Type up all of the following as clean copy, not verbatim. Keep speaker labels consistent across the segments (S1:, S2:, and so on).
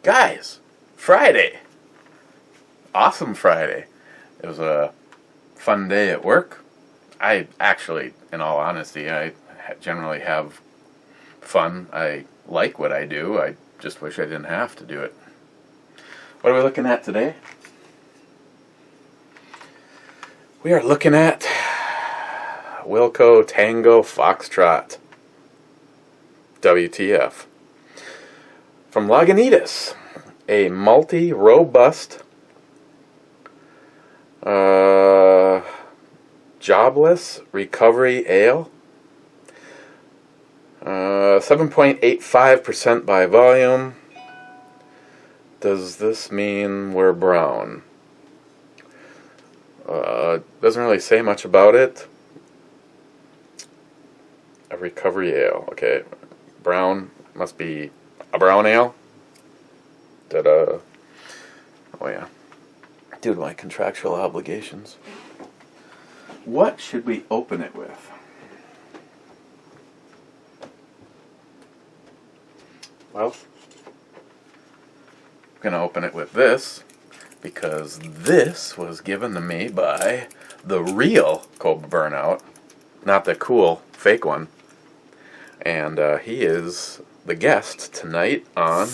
S1: Guys, Friday. Awesome Friday. It was a fun day at work. I actually, in all honesty, I generally have fun. I like what I do. I just wish I didn't have to do it. What are we looking at today? We are looking at Wilco Tango Foxtrot. WTF. From Lagunitas, a multi-robust, jobless recovery ale. 7.85% by volume. Does this mean we're brown? Doesn't really say much about it. A recovery ale. Okay, brown must be a brown ale. Oh yeah. Due to my contractual obligations. What should we open it with? Well, I'm going to open it with this, because this was given to me by the real Cobra Burnout, not the cool fake one. And he is the guest tonight on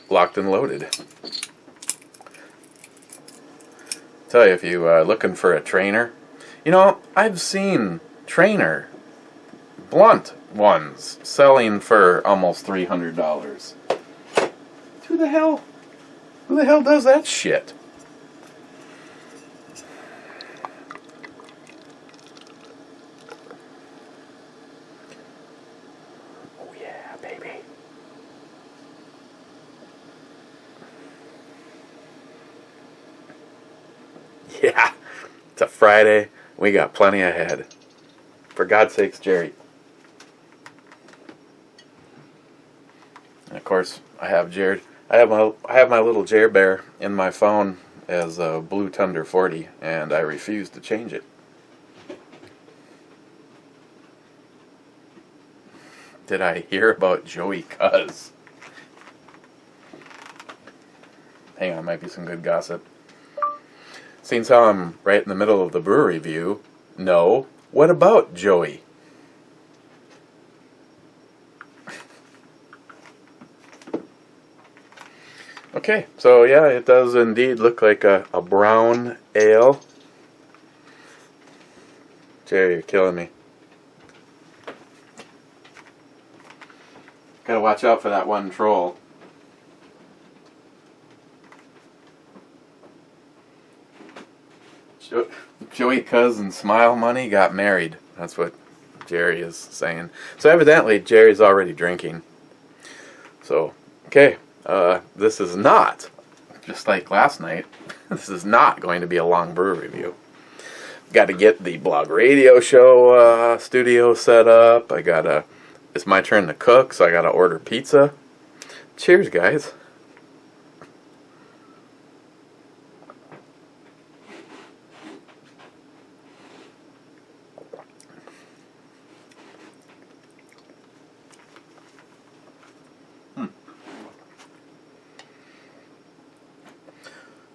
S1: Locked and Loaded. Tell you, if you are looking for a trainer, you know, I've seen trainer blunt ones selling for almost $300. Who the hell does that shit? Oh yeah, baby. Yeah, it's a Friday. We got plenty ahead. For God's sakes, Jerry. And of course, I have my little Jer Bear in my phone as a Blue Thunder 40, and I refuse to change it. Did I hear about Joey Cuz? Hang on, might be some good gossip. Seems how I'm right in the middle of the brew review. No. What about Joey? Okay, so yeah, it does indeed look like a brown ale. Jerry, you're killing me. Gotta watch out for that one troll. Joey Cuz and Smile Money got married. That's what Jerry is saying. So evidently, Jerry's already drinking. So, okay. This is not, just like last night, this is not going to be a long brew review. Got to get the blog radio show studio set up. It's my turn to cook, so I got to order pizza. Cheers, guys.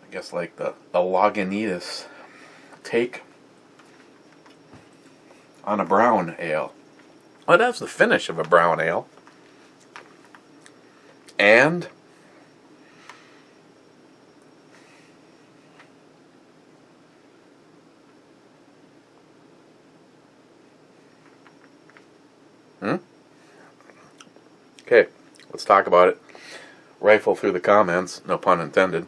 S1: I guess like the Lagunitas take on a brown ale. Well, it has the finish of a brown ale. And okay, let's talk about it. Rifle through the comments, no pun intended.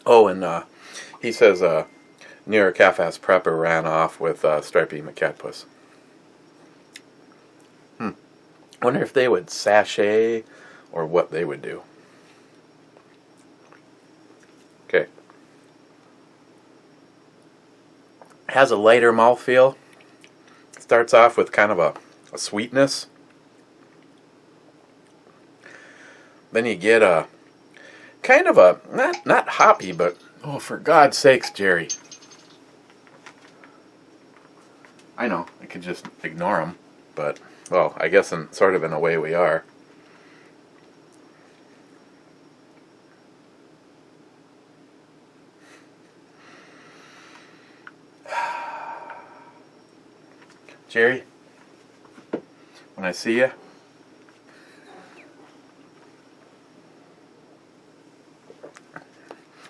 S1: Oh, and he says New York Half-Ass Prepper ran off with Stripey McCatpuss. Wonder if they would sachet or what they would do. Okay. Has a lighter mouthfeel. Starts off with kind of a sweetness. Then you get a kind of a, not hoppy, but, oh, for God's sakes, Jerry. I know, I could just ignore them, but, well, I guess sort of in a way we are. Jerry, when I see you,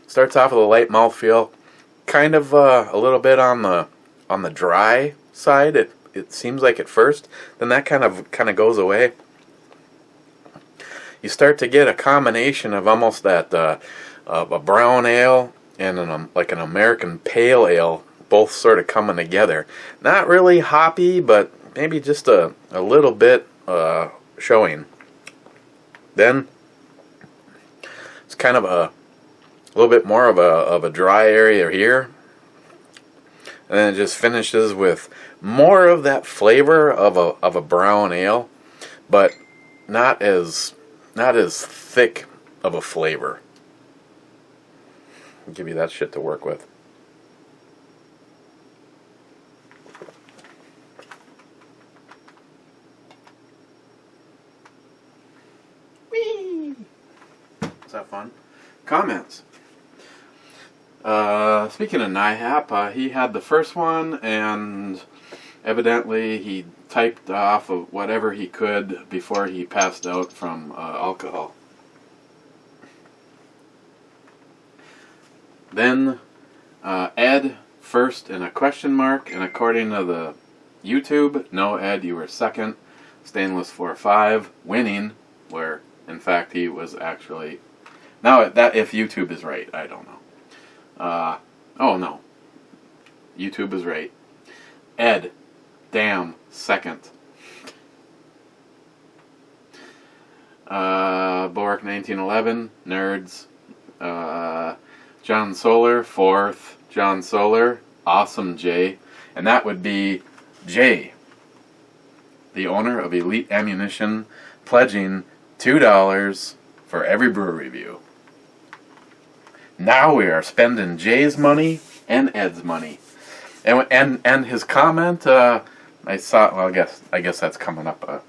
S1: starts off with a light mouthfeel, kind of a little bit on the dry side. It seems like at first, then that kind of goes away. You start to get a combination of almost that a brown ale and like an American pale ale, both sort of coming together. Not really hoppy, but maybe just a little bit showing. Then it's kind of a little bit more of a dry area here, and then it just finishes with more of that flavor of a brown ale, but not as thick of a flavor. I'll give you that shit to work with. Whee! Is that fun? Comments. Speaking of NIHAP, he had the first one, and evidently he typed off of whatever he could before he passed out from alcohol. Then Ed first in a question mark, and according to the YouTube, no, Ed, you were second. Stainless 4-5, winning, where in fact he was actually... Now, that if YouTube is right, I don't know. Oh no. YouTube is right. Ed, damn, second. Bork 1911, nerds. John Solar, fourth. John Solar, awesome Jay. And that would be Jay, the owner of Elite Ammunition, pledging $2 for every brew review. Now we are spending Jay's money and Ed's money, and his comment. I saw. Well, I guess that's coming up.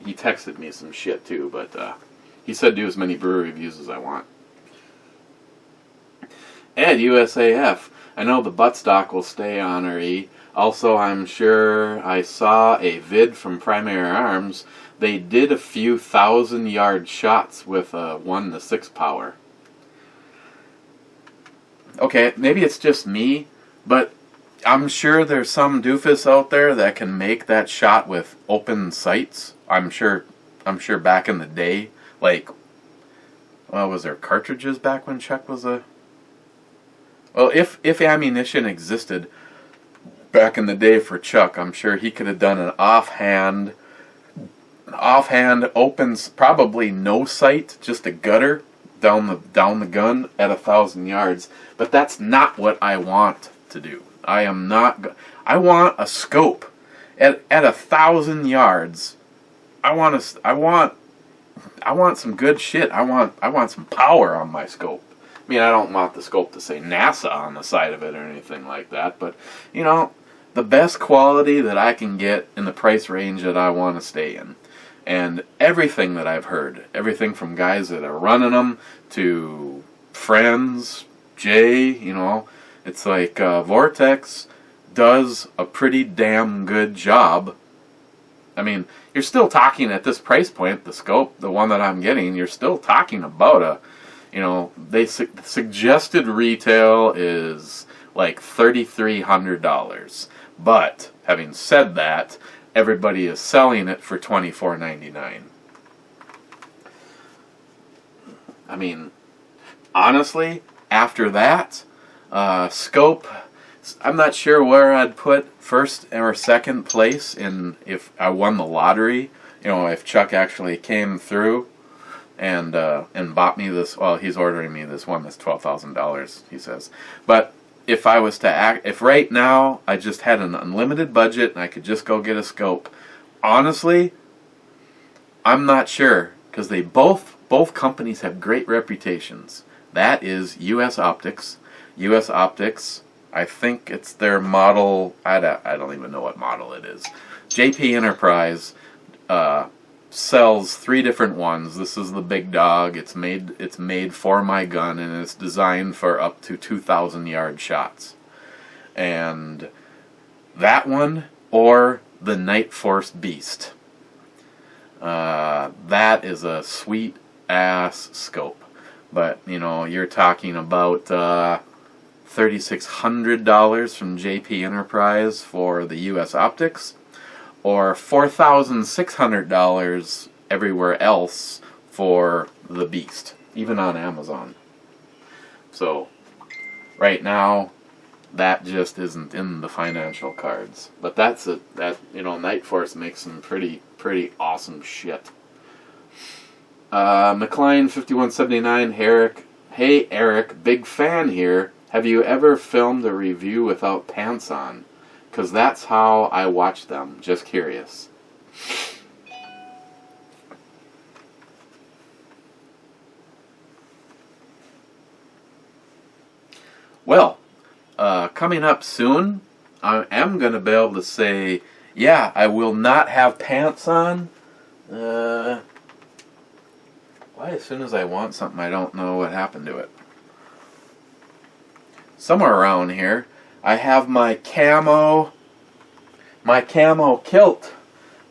S1: He texted me some shit too, but he said do as many brew reviews as I want. Ed USAF. I know the buttstock will stay honorary. Also, I'm sure I saw a vid from Primary Arms. They did a few 1,000-yard shots with a 1-6 power. Okay, maybe it's just me, but I'm sure there's some doofus out there that can make that shot with open sights. I'm sure back in the day, like, well, was there cartridges back when Chuck was a... Well, if ammunition existed back in the day for Chuck, I'm sure he could have done an offhand open, probably no sight, just a gutter down the gun at 1,000 yards. But that's not what I want to do. I want a scope at 1,000 yards. I want some good shit. I want some power on my scope. I mean, I don't want the scope to say NASA on the side of it or anything like that, but you know, the best quality that I can get in the price range that I want to stay in. And everything that I've heard, everything from guys that are running them to friends, Jay, you know, it's like Vortex does a pretty damn good job. I mean, you're still talking at this price point, the scope, the one that I'm getting, you're still talking about a, you know, they suggested retail is like $3,300. But having said that, everybody is selling it for $24.99. I mean, honestly, after that, scope, I'm not sure where I'd put first or second place in if I won the lottery. You know, if Chuck actually came through and bought me this. Well, he's ordering me this one that's $12,000. He says, but if I was to if right now I just had an unlimited budget and I could just go get a scope, honestly, I'm not sure because they both companies have great reputations. That is U.S. Optics. U.S. Optics, I think it's their model. I don't even know what model it is. JP Enterprise sells 3 different ones. This is the big dog. It's made for my gun, and it's designed for up to 2,000 yard shots. And that one or the Night Force Beast. That is a sweet ass scope. But you know, you're talking about $3,600 from JP Enterprise for the U.S. Optics, or $4,600 everywhere else for the Beast, even on Amazon. So right now, that just isn't in the financial cards. But that's it. That, you know, Night Force makes some pretty awesome shit. McLean 5179, Eric. Hey Eric, big fan here. Have you ever filmed a review without pants on? Because that's how I watch them. Just curious. Well, coming up soon, I am going to be able to say, yeah, I will not have pants on. Why as soon as I want something, I don't know what happened to it. Somewhere around here, I have my camo kilt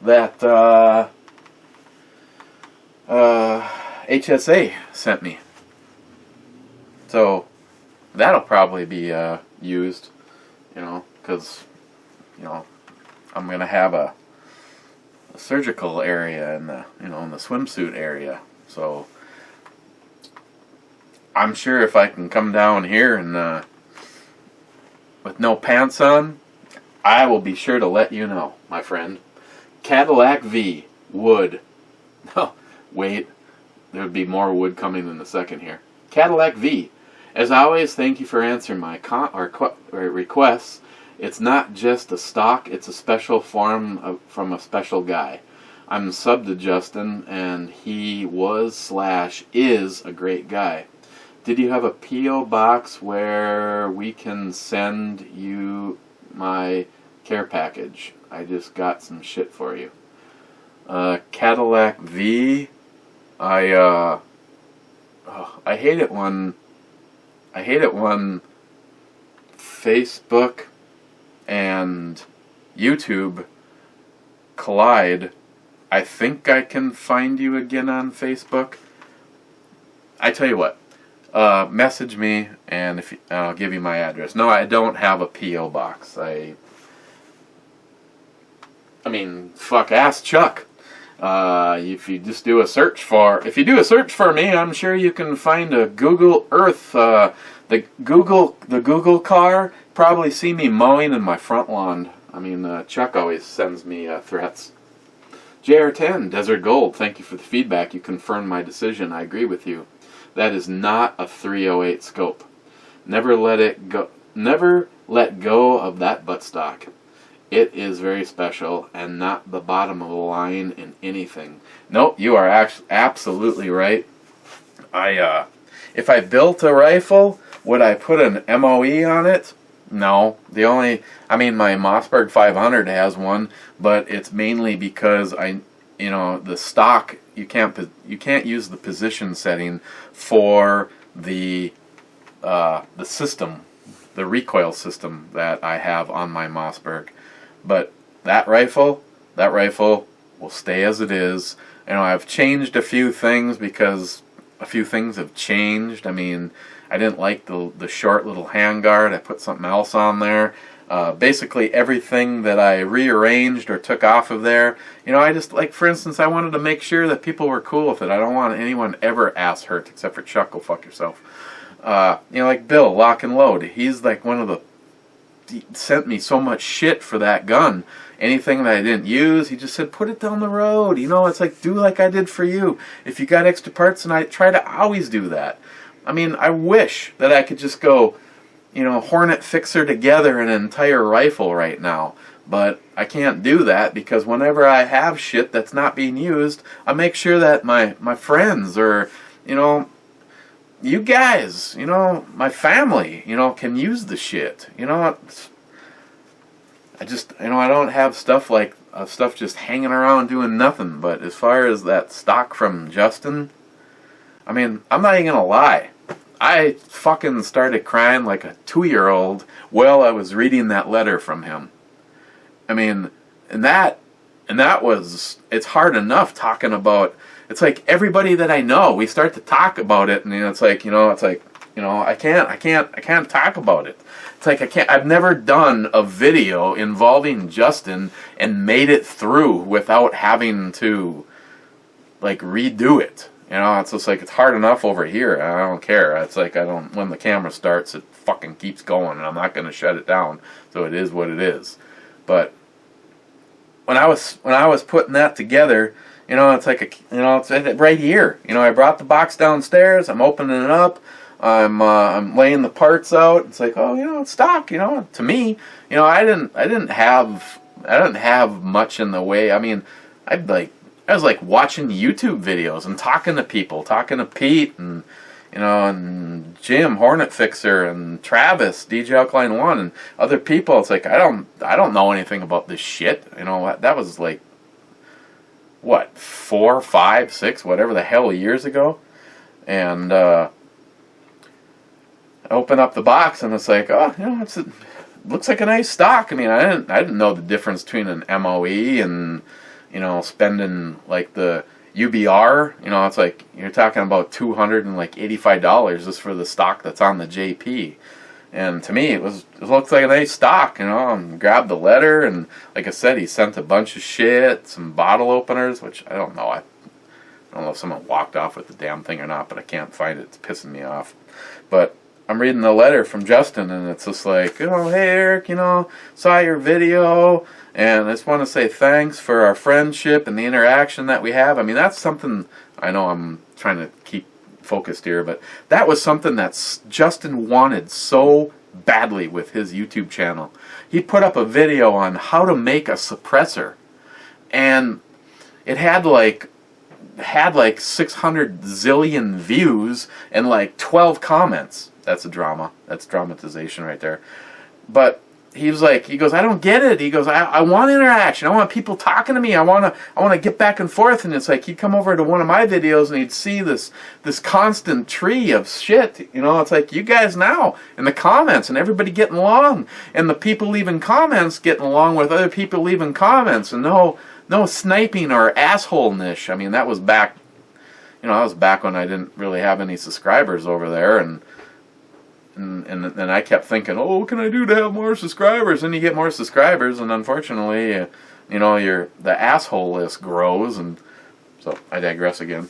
S1: that HSA sent me. So that'll probably be used, you know, because, you know, I'm gonna have a surgical area in the, you know, in the swimsuit area. So I'm sure if I can come down here and with no pants on, I will be sure to let you know, my friend. Cadillac V, wood. Oh, wait, there would be more wood coming in a second here. Cadillac V. As always, thank you for answering my requests. It's not just a stock, it's a special form from a special guy. I'm subbed to Justin, and he was/is a great guy. Did you have a P.O. box where we can send you my care package? I just got some shit for you. Cadillac V. I hate it when Facebook and YouTube collide. I think I can find you again on Facebook. I tell you what. Message me, and I'll give you my address. No, I don't have a P.O. box. I mean, fuck, ask Chuck. If you just do a search for, me, I'm sure you can find a Google Earth, the Google car. Probably see me mowing in my front lawn. I mean, Chuck always sends me threats. JR10, Desert Gold, thank you for the feedback. You confirmed my decision. I agree with you. That is not a 308 scope. Never let go of that buttstock. It is very special and not the bottom of the line in anything. Nope, you are absolutely right. If I built a rifle, would I put an MOE on it? No. My Mossberg 500 has one, but it's mainly because the stock, you can't use the position setting for the system, the recoil system that I have on my Mossberg. But that rifle will stay as it is. I've changed a few things because a few things have changed. I mean, I didn't like the short little handguard. I put something else on there. Basically everything that I rearranged or took off of there, I just, like, for instance, I wanted to make sure that people were cool with it. I don't want anyone ever ass hurt, except for Chuck. Go fuck yourself. Like Bill, Lock and Load. He's like he sent me so much shit for that gun. Anything that I didn't use, he just said, put it down the road. It's like, do like I did for you. If you got extra parts, and I try to always do that. I mean, I wish that I could just go, Hornet Fixer together an entire rifle right now. But I can't do that because whenever I have shit that's not being used, I make sure that my friends or, you guys, my family, can use the shit. I just, I don't have stuff like, stuff just hanging around doing nothing. But as far as that stock from Justin, I mean, I'm not even gonna lie. I fucking started crying like a 2-year-old while I was reading that letter from him. I mean, and that was, it's hard enough talking about, it's like everybody that I know, we start to talk about it, and it's like, I can't talk about it. It's like I've never done a video involving Justin and made it through without having to, like, redo it. It's just like, it's hard enough over here. I don't care. It's like, when the camera starts, it fucking keeps going, and I'm not going to shut it down. So it is what it is. But when I was putting that together, it's like it's right here. I brought the box downstairs. I'm opening it up. I'm laying the parts out. It's like, oh, it's stock. To me, I didn't have much in the way. I mean, I was like watching YouTube videos and talking to people, talking to Pete and and Jim, Hornet Fixer, and Travis, DJ Alkaline One, and other people. It's like I don't know anything about this shit. That was like what, 4, 5, 6, whatever the hell years ago, and I open up the box and it's like, oh, it looks like a nice stock. I mean, I didn't know the difference between an MOE and spending like the UBR, it's like you're talking about $285 just for the stock that's on the JP. And to me, it looks like a nice stock. Grabbed the letter, and like I said, he sent a bunch of shit, some bottle openers, which I don't know. I don't know if someone walked off with the damn thing or not, but I can't find it. It's pissing me off. But I'm reading the letter from Justin, and it's just like, hey Eric, saw your video, and I just want to say thanks for our friendship and the interaction that we have. I mean, that's something, I know I'm trying to keep focused here, but that was something that Justin wanted so badly with his YouTube channel. He put up a video on how to make a suppressor, and it had like 600 zillion views and like 12 comments. That's a drama. That's dramatization right there. But he goes, I don't get it. He goes, I want interaction. I want people talking to me. I want to get back and forth. And it's like he'd come over to one of my videos and he'd see this constant tree of shit. It's like you guys now in the comments and everybody getting along, and the people leaving comments getting along with other people leaving comments, and no sniping or assholeness. I mean, that was back, that was back when I didn't really have any subscribers over there, and I kept thinking, oh, what can I do to have more subscribers? And you get more subscribers, and unfortunately, the asshole list grows, and so I digress again.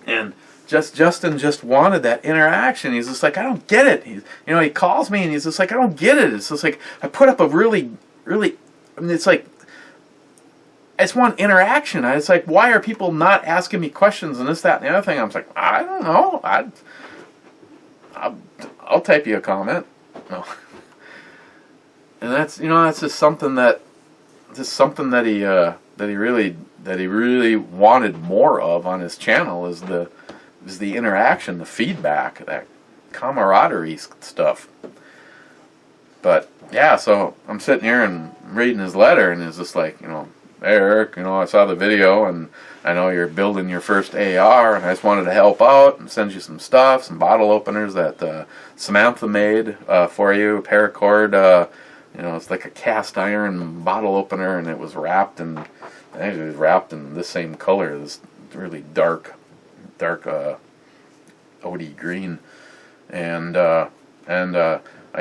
S1: And Justin just wanted that interaction. He's just like, I don't get it. He calls me and he's just like, I don't get it. It's just like I put up a really, I mean, it's like I just want interaction. It's like, why are people not asking me questions and this, that, and the other thing? I'm just like, I don't know. I'll type you a comment. No. And that's that's just something that he really wanted more of on his channel is the interaction, the feedback, that camaraderie stuff. But yeah, so I'm sitting here and reading his letter, and it's just like, hey Eric, I saw the video, and I know you're building your first AR, and I just wanted to help out and send you some stuff, some bottle openers that Samantha made for you, paracord. It's like a cast iron bottle opener, and it was wrapped in this same color, this really dark OD green, and I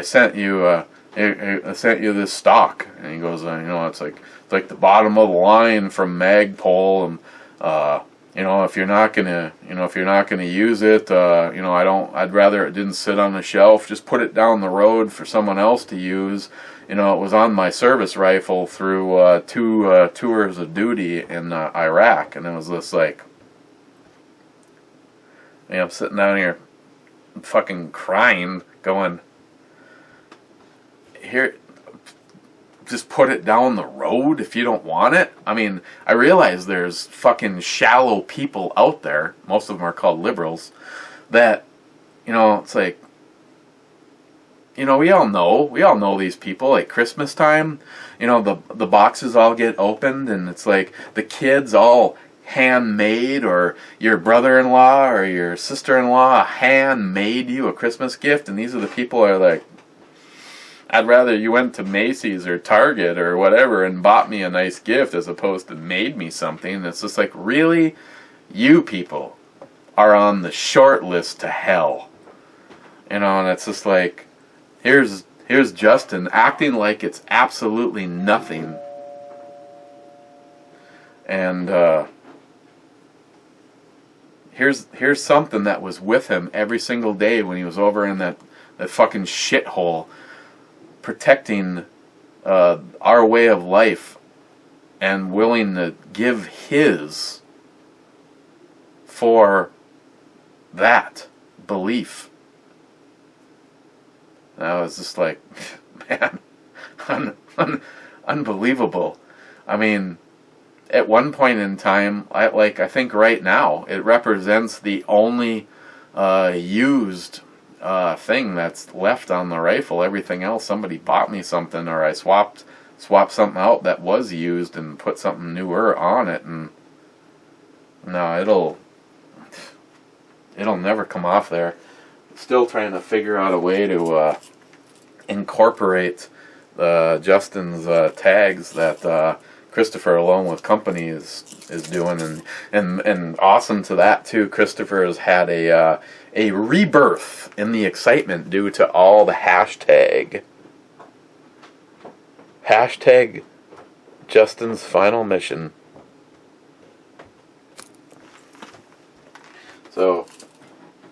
S1: sent you this stock, and he goes, it's like the bottom of the line from Magpul, and if you're not gonna use it, I'd rather it didn't sit on the shelf. Just put it down the road for someone else to use. It was on my service rifle through 2 tours of duty in Iraq, and it was just like, I'm sitting down here fucking crying, going, here, just put it down the road if you don't want it. I mean, I realize there's fucking shallow people out there, most of them are called liberals, that, you know, it's like, you know, we all know these people. At Christmas time, you know, the boxes all get opened, and it's like the kids all handmade, or your brother-in-law or your sister-in-law handmade you a Christmas gift, and these are the people that are like, I'd rather you went to Macy's or Target or whatever and bought me a nice gift as opposed to made me something. It's just like, really? You people are on the short list to hell. You know, and it's just like, here's Justin acting like it's absolutely nothing. And here's something that was with him every single day when he was over in that fucking shithole, protecting our way of life and willing to give his for that belief. And I was just like, man, unbelievable. I mean, at one point in time, I think right now, it represents the only used thing that's left on the rifle. Everything else, somebody bought me something, or I swapped something out that was used and put something newer on it, and no, it'll never come off there. Still trying to figure out a way to incorporate Justin's tags that Christopher, along with company, is doing, and awesome to that too. Christopher has had a rebirth in the excitement due to all the hashtag Justin's final mission. So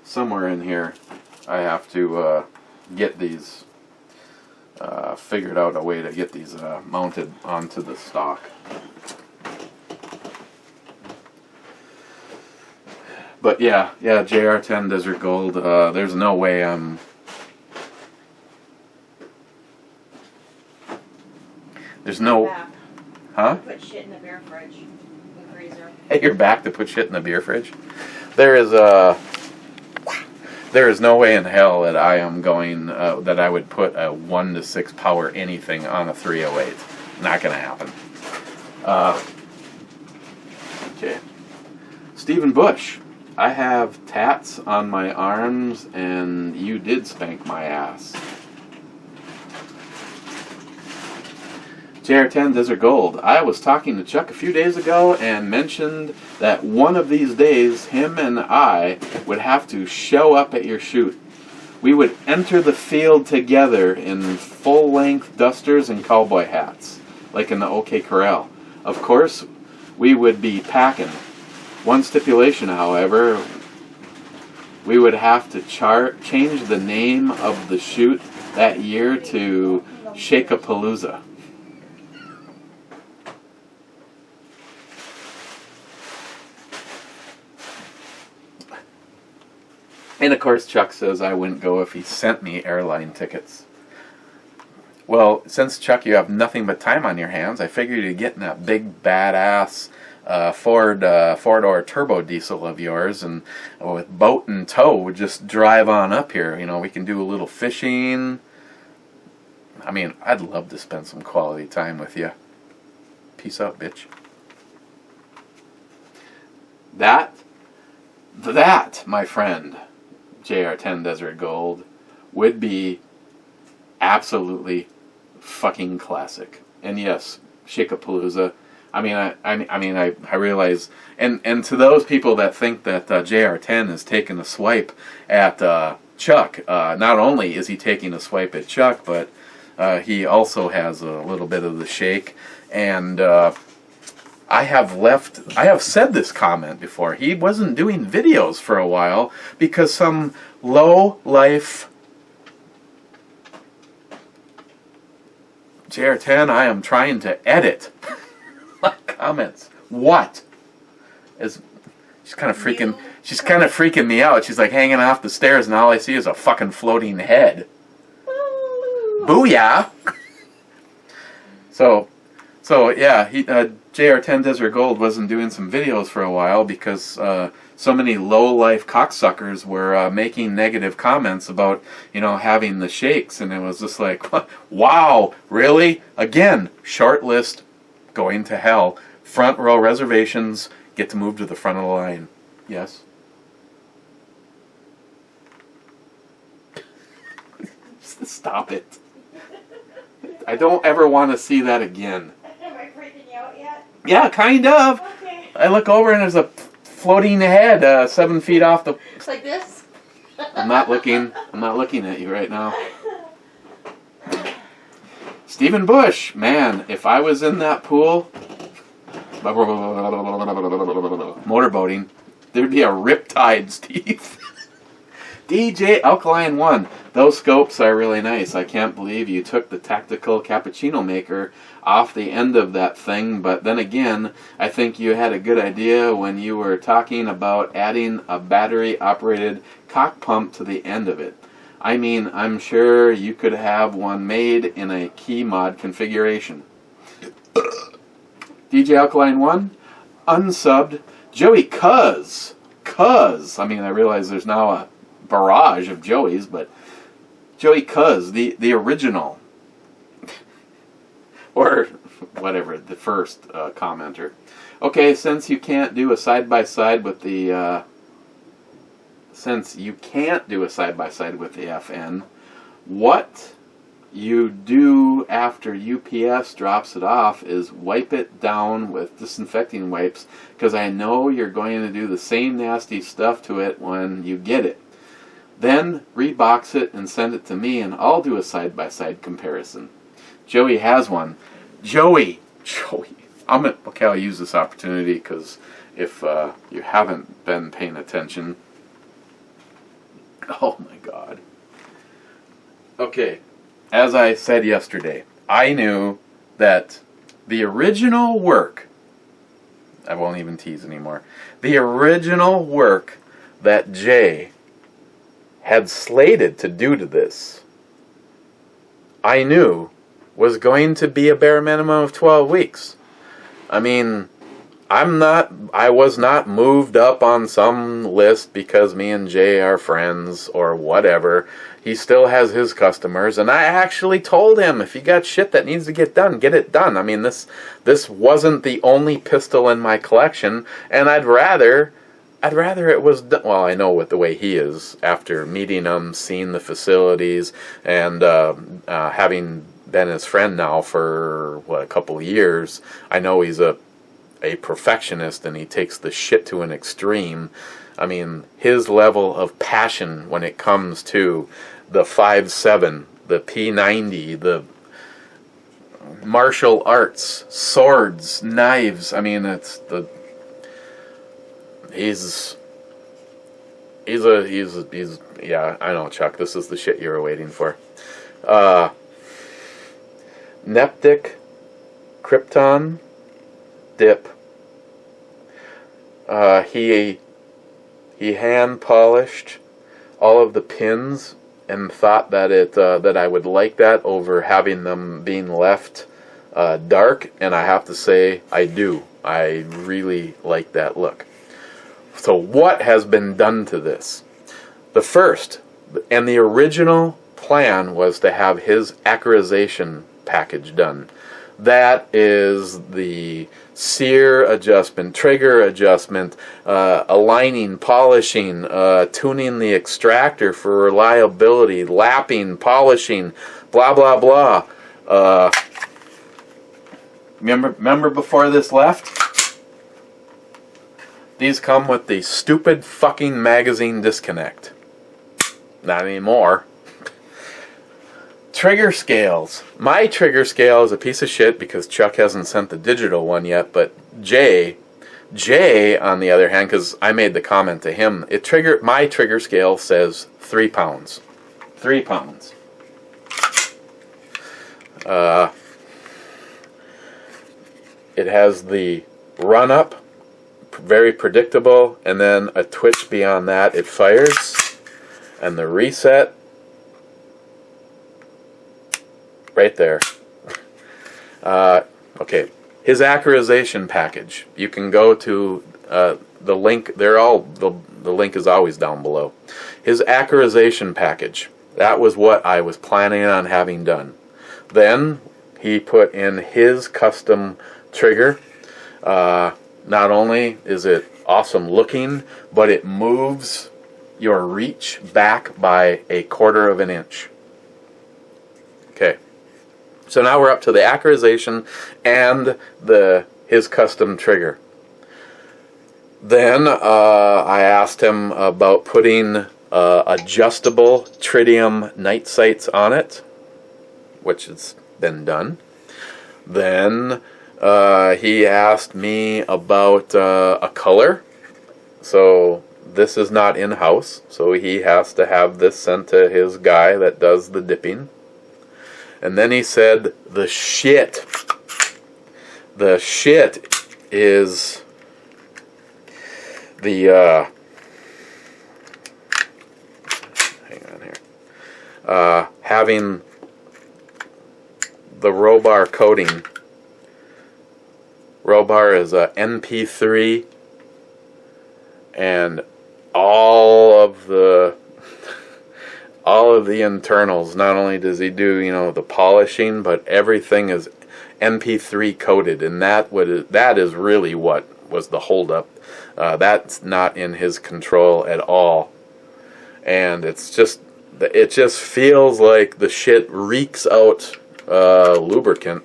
S1: somewhere in here, I have to get these figured out a way to get these mounted onto the stock. But yeah, JR10 Desert Gold. There's no way I'm. There's no. Huh?
S2: Put shit in the beer fridge, in the freezer.
S1: At your back to put shit in the beer fridge. There is no way in hell that I am going that I would put a 1 to 6 power anything on a 308. Not gonna happen. Okay. Stephen Bush. I have tats on my arms, and you did spank my ass. JR10 Desert Gold. I was talking to Chuck a few days ago and mentioned that one of these days him and I would have to show up at your shoot. We would enter the field together in full-length dusters and cowboy hats, like in the OK Corral. Of course, we would be packing. One stipulation, however, we would have to change the name of the shoot that year to Shake-a-Palooza. And of course, Chuck says I wouldn't go if he sent me airline tickets. Well, since, Chuck, you have nothing but time on your hands, I figured you'd get in that big badass four-door turbo diesel of yours, and with boat and tow, just drive on up here. You know, we can do a little fishing. I mean, I'd love to spend some quality time with you. Peace out, bitch. That, my friend, JR10 Desert Gold, would be absolutely fucking classic. And yes, Shake-a-Palooza. I mean, I realize, and to those people that think that JR10 is taking a swipe at Chuck, not only is he taking a swipe at Chuck, but he also has a little bit of the shake. And I have said this comment before. He wasn't doing videos for a while because some low-life JR10, I am trying to edit comments. What? She's kind of freaking me out. She's like hanging off the stairs, and all I see is a fucking floating head. Booyah! So yeah, JR10 Desert Gold wasn't doing some videos for a while because so many low-life cocksuckers were making negative comments about, having the shakes, and it was just like, wow, really? Again, short list, going to hell. Front row reservations, get to move to the front of the line. Yes? Stop it. I don't ever want to see that again.
S2: Am I freaking you out yet?
S1: Yeah, kind of.
S2: Okay.
S1: I look over and there's a floating head 7 feet off the...
S2: It's like this?
S1: I'm not looking at you right now. Stephen Bush, man, if I was in that pool, motorboating, there'd be a riptide, Steve. DJ Alkaline 1, those scopes are really nice. I can't believe you took the tactical cappuccino maker off the end of that thing, but then again, I think you had a good idea when you were talking about adding a battery-operated cock pump to the end of it. I mean, I'm sure you could have one made in a key mod configuration. DJ Alkaline 1, unsubbed, Joey Cuz. I mean, I realize there's now a barrage of Joeys, but Joey Cuz, the original, or whatever, the first commenter. Okay, since you can't do a side-by-side with the FN, what you do after UPS drops it off is wipe it down with disinfecting wipes, because I know you're going to do the same nasty stuff to it when you get it. Then rebox it and send it to me, and I'll do a side-by-side comparison. Joey has one. Joey. I'll use this opportunity, because if you haven't been paying attention, oh my God. Okay, as I said yesterday, I knew that the original work, I won't even tease anymore, the original work that Jay had slated to do to this, I knew was going to be a bare minimum of 12 weeks. I mean, I was not moved up on some list because me and Jay are friends or whatever. He still has his customers, and I actually told him, if you got shit that needs to get done, get it done. I mean, this wasn't the only pistol in my collection, and I'd rather it was done. Well, I know what the way he is after meeting him, seeing the facilities, and having been his friend now for a couple of years. I know he's a perfectionist, and he takes the shit to an extreme. I mean, his level of passion when it comes to the 5.7, the P90, the martial arts, swords, knives. I mean, he's yeah, I know, Chuck, this is the shit you were waiting for. Neptic, Krypton, Dip. He hand polished all of the pins and thought that that I would like that over having them being left dark, and I have to say I do. I really like that look. So what has been done to this? The first and the original plan was to have his accurization package done. That is the sear adjustment, trigger adjustment, aligning, polishing, tuning the extractor for reliability, lapping, polishing, blah, blah, blah. Remember before this left? These come with the stupid fucking magazine disconnect. Not anymore. Trigger scales. My trigger scale is a piece of shit because Chuck hasn't sent the digital one yet, but Jay, on the other hand, because I made the comment to him, my trigger scale says 3 pounds. 3 pounds. It has the run-up, very predictable, and then a twitch beyond that, it fires, and the reset, right there. Okay, his accurization package. You can go to the link. The link is always down below. His accurization package. That was what I was planning on having done. Then he put in his custom trigger. Not only is it awesome looking, but it moves your reach back by 1/4 of an inch. Okay. So now we're up to the accurization and his custom trigger. Then I asked him about putting adjustable tritium night sights on it, which has been done. Then he asked me about a color. So this is not in-house, so he has to have this sent to his guy that does the dipping. And then he said the shit. The shit is the hang on here. Having the Robar coating. Robar is a NP3, and all of the internals. Not only does he do, the polishing, but everything is NP3 coated, and that is really what was the holdup. That's not in his control at all, and it just feels like the shit reeks out lubricant.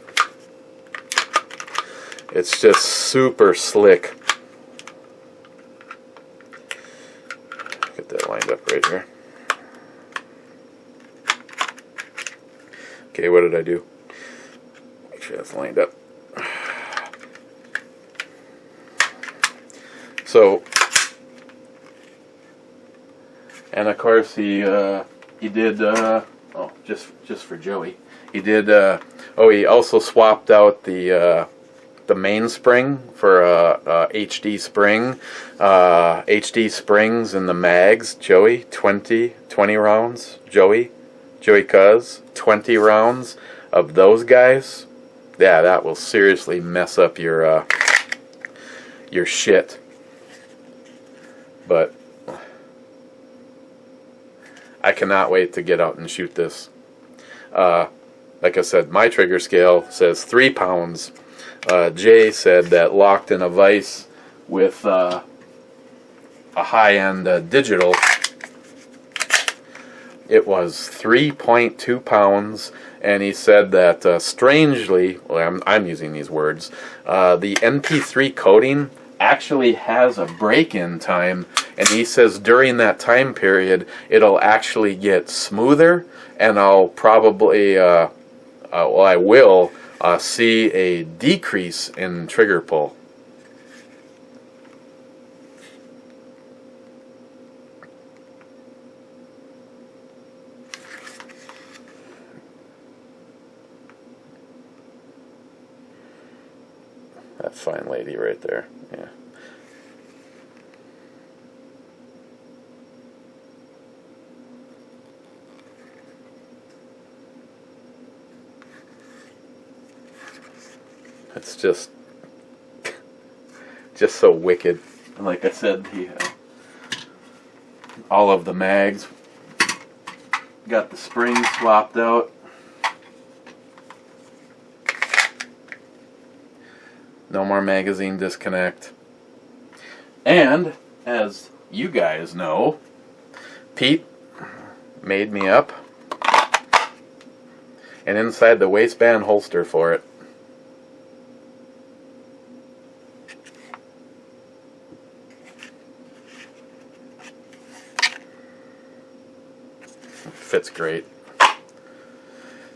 S1: It's just super slick. Get that lined up right here. Okay, what did I do? Make sure that's lined up. So, and of course he did. Just for Joey, he did. He also swapped out the mainspring for HD spring. HD springs in the mags. Joey, 20 rounds. Joey Cuz, 20 rounds of those guys. Yeah, that will seriously mess up your shit. But I cannot wait to get out and shoot this. Like I said, my trigger scale says 3 pounds. Jay said that locked in a vise with a high-end digital, it was 3.2 pounds, and he said that strangely, well, I'm using these words, the NP3 coating actually has a break-in time, and he says during that time period it'll actually get smoother, and I'll probably, I will see a decrease in trigger pull. That fine lady right there. Yeah. It's just so wicked. And like I said, all of the mags got the springs swapped out. No more magazine disconnect. And, as you guys know, Pete made me up an inside the waistband holster for it. Fits great.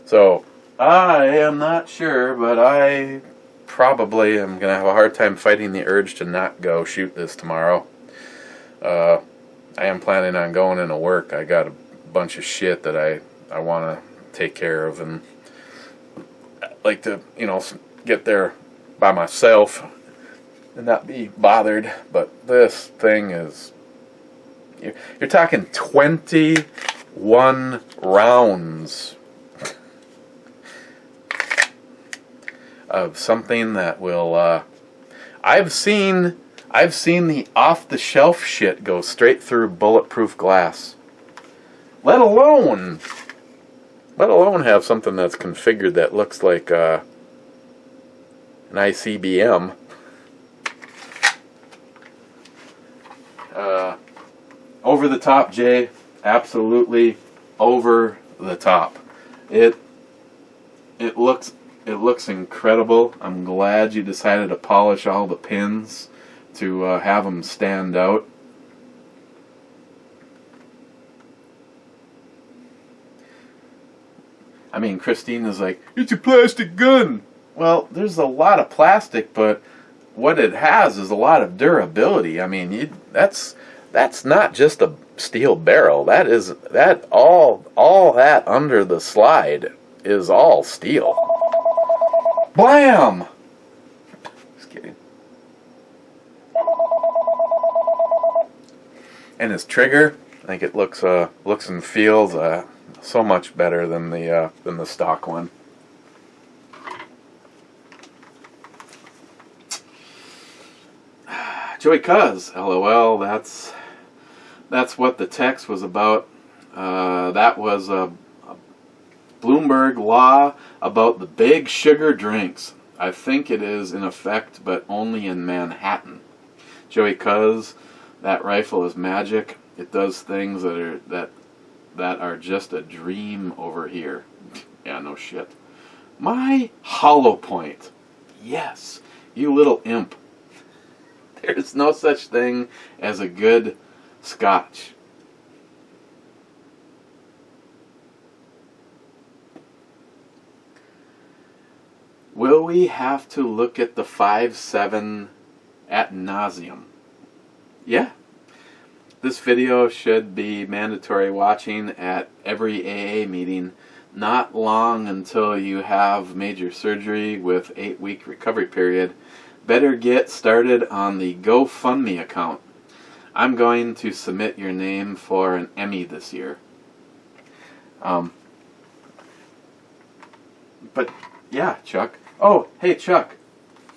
S1: So, I am not sure, but I probably am going to have a hard time fighting the urge to not go shoot this tomorrow. I am planning on going into work. I got a bunch of shit that I want to take care of, and I like to, get there by myself and not be bothered. But this thing is, you're talking 21 rounds of something that will. I've seen the off-the-shelf shit go straight through bulletproof glass. Let alone have something that's configured that looks like an ICBM. Over the top, Jay. Absolutely over the top. It looks incredible. I'm glad you decided to polish all the pins to have them stand out. I mean, Christina's like, it's a plastic gun. Well, there's a lot of plastic, but what it has is a lot of durability. I mean, that's not just a steel barrel. All that under the slide is all steel. Blam! Just kidding. And his trigger, I think it looks and feels so much better than the stock one. Joey Cuz, LOL. That's what the text was about. That was a Bloomberg law about the big sugar drinks. I think it is in effect, but only in Manhattan. Joey Cuz, that rifle is magic. It does things that are just a dream over here. Yeah, no shit. My hollow point. Yes, you little imp. There's no such thing as a good scotch. Will we have to look at the 5.7 ad nauseum? Yeah. This video should be mandatory watching at every AA meeting, not long until you have major surgery with 8-week recovery period. Better get started on the GoFundMe account. I'm going to submit your name for an Emmy this year. But yeah, Chuck. Oh, hey Chuck.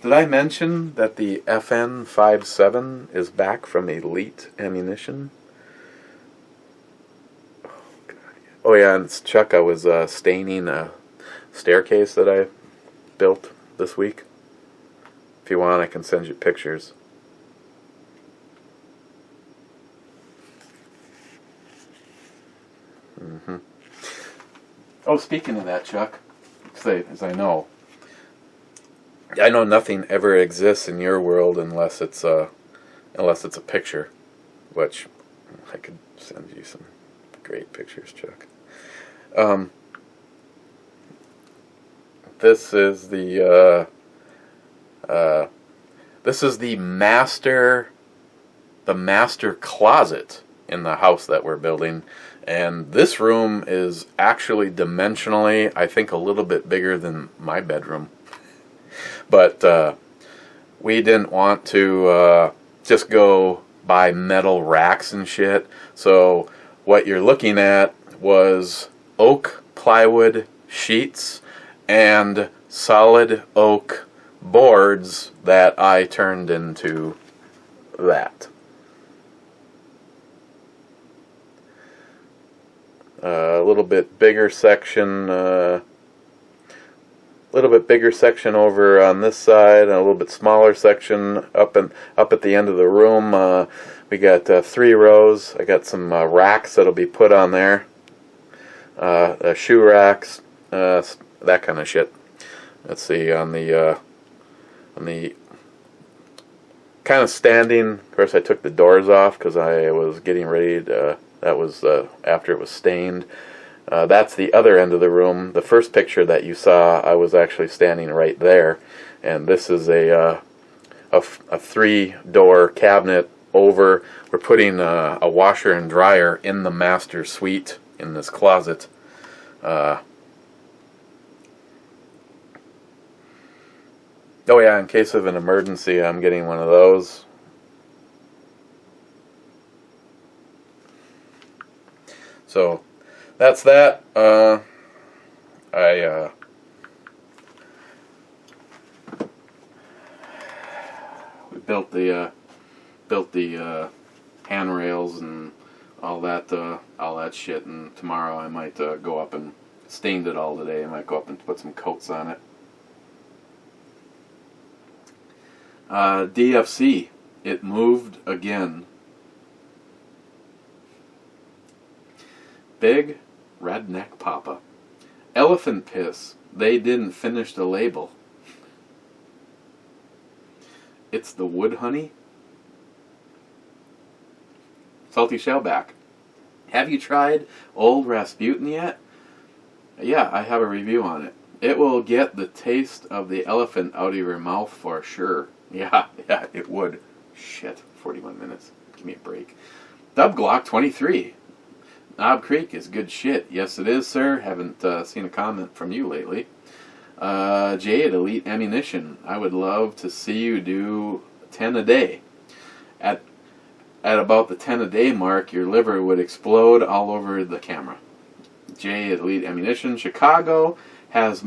S1: Did I mention that the FN 5.7 is back from Elite Ammunition? Oh, God. Oh yeah, and it's Chuck, I was staining a staircase that I built this week. If you want, I can send you pictures. Oh, speaking of that, Chuck, as I know nothing ever exists in your world unless it's a picture, which I could send you some great pictures, Chuck. This is the master closet in the house that we're building. And this room is actually dimensionally, I think, a little bit bigger than my bedroom. But we didn't want to just go buy metal racks and shit. So what you're looking at was oak plywood sheets and solid oak boards that I turned into that. A little bit bigger section over on this side, and a little bit smaller section up at the end of the room. We got 3 rows. I got some racks that'll be put on there, shoe racks, that kind of shit. Let's see, on the kind of standing. Of course, I took the doors off because I was getting ready to. That was after it was stained. That's the other end of the room. The first picture that you saw, I was actually standing right there. And this is a 3-door cabinet over. We're putting a washer and dryer in the master suite in this closet. Oh yeah, in case of an emergency, I'm getting one of those. So that's that. built the handrails and all that shit. And tomorrow I might go up and stained it all today. I might go up and put some coats on it. DFC, it moved again. Big redneck papa. Elephant piss. They didn't finish the label. It's the wood honey. Salty shellback. Have you tried Old Rasputin yet? Yeah, I have a review on it. It will get the taste of the elephant out of your mouth for sure. Yeah, it would. Shit, 41 minutes. Give me a break. Dub Glock 23. Knob Creek is good shit. Yes, it is, sir. Haven't seen a comment from you lately. Jay at Elite Ammunition. I would love to see you do 10 a day. At about the 10 a day mark, your liver would explode all over the camera. Jay at Elite Ammunition. Chicago has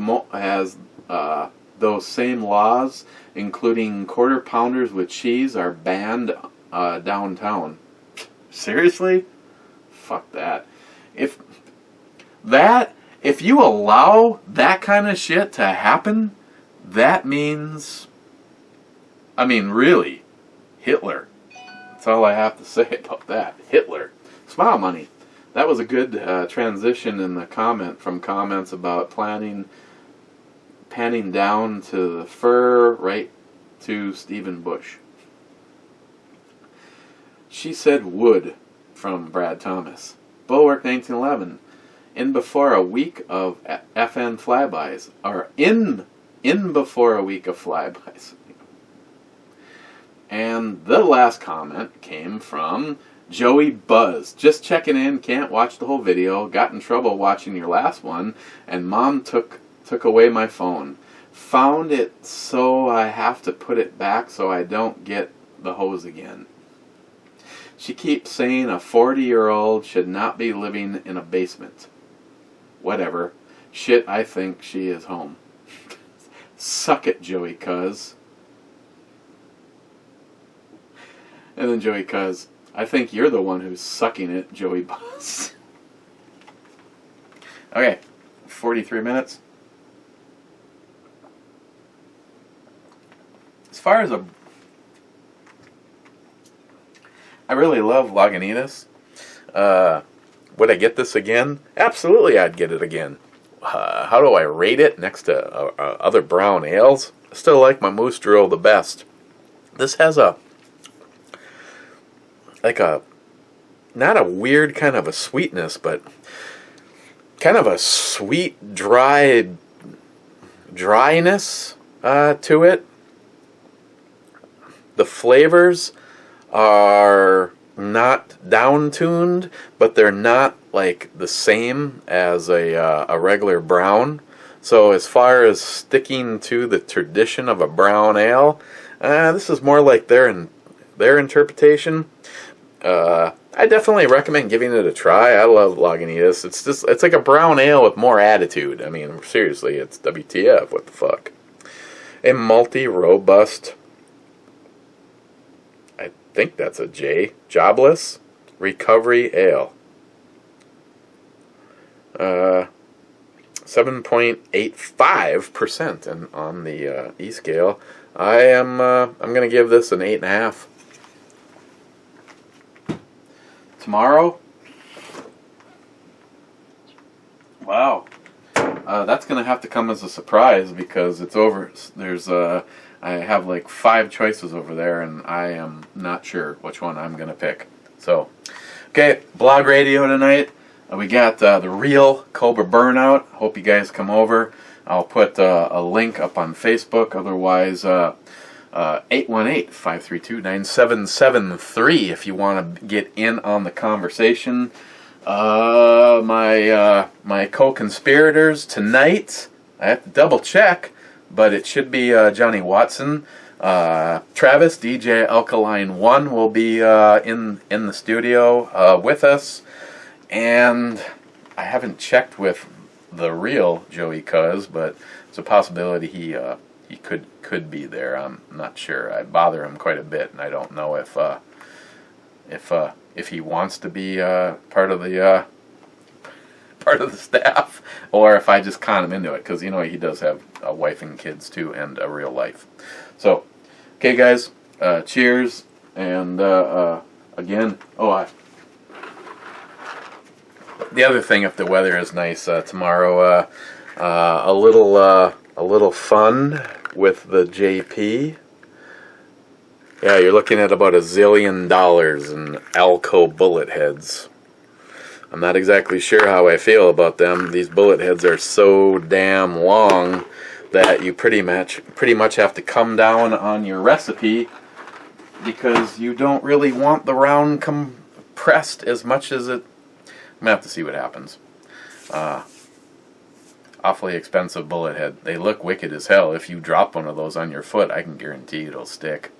S1: those same laws, including quarter pounders with cheese, are banned downtown. Seriously? Fuck that. If you allow that kind of shit to happen, that means, I mean, really, Hitler. That's all I have to say about that. Hitler. Smile money. That was a good transition in the comments about panning down to the fur right to Stephen Bush. She said wood from Brad Thomas. Bulwark 1911. In before a week of FN flybys. Or in before a week of flybys. And the last comment came from Joey Buzz. Just checking in, can't watch the whole video. Got in trouble watching your last one, and Mom took away my phone. Found it so I have to put it back so I don't get the hose again. She keeps saying a 40-year-old should not be living in a basement. Whatever. Shit, I think she is home. Suck it, Joey Cuz. And then Joey Cuz, I think you're the one who's sucking it, Joey Buzz. Okay, 43 minutes. As far as I really love Lagunitas. Would I get this again? Absolutely, I'd get it again. How do I rate it next to other brown ales? I still like my Moose Drill the best. This has not a weird kind of a sweetness, but kind of a sweet, dryness to it. The flavors are not down-tuned, but they're not like the same as a regular brown. So as far as sticking to the tradition of a brown ale, this is more like their interpretation. I definitely recommend giving it a try. I love Lagunitas. It's like a brown ale with more attitude. I mean, seriously, it's WTF. What the fuck? A malty, robust, I think that's a J, jobless recovery ale. 7.85% on the E scale. I'm gonna give this an 8.5. Tomorrow, wow, that's gonna have to come as a surprise because it's over. I have like 5 choices over there, and I am not sure which one I'm gonna pick. So, okay, blog radio tonight. We got the real Cobra Burnout. Hope you guys come over. I'll put a link up on Facebook. Otherwise, 818-532-9773 if you want to get in on the conversation. My co-conspirators tonight, I have to double check, but it should be Johnny Watson. Travis, DJ Alkaline 1 will be in the studio with us. And I haven't checked with the real Joey Cuz, but it's a possibility he he could be there. I'm not sure. I bother him quite a bit, and I don't know if he wants to be part of the staff, or if I just con him into it, because he does have a wife and kids too, and a real life. So, okay, guys, cheers, and again, the other thing, if the weather is nice tomorrow, a little fun with the JP. Yeah, you're looking at about $1 zillion in Alco bullet heads. I'm not exactly sure how I feel about them. These bullet heads are so damn long that you pretty much have to come down on your recipe, because you don't really want the round compressed as much as it. I'm going to have to see what happens. Awfully expensive bullet head. They look wicked as hell. If you drop one of those on your foot, I can guarantee it'll stick.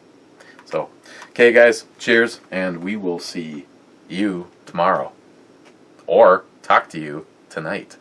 S1: So, okay guys, cheers, and we will see you tomorrow. Or talk to you tonight.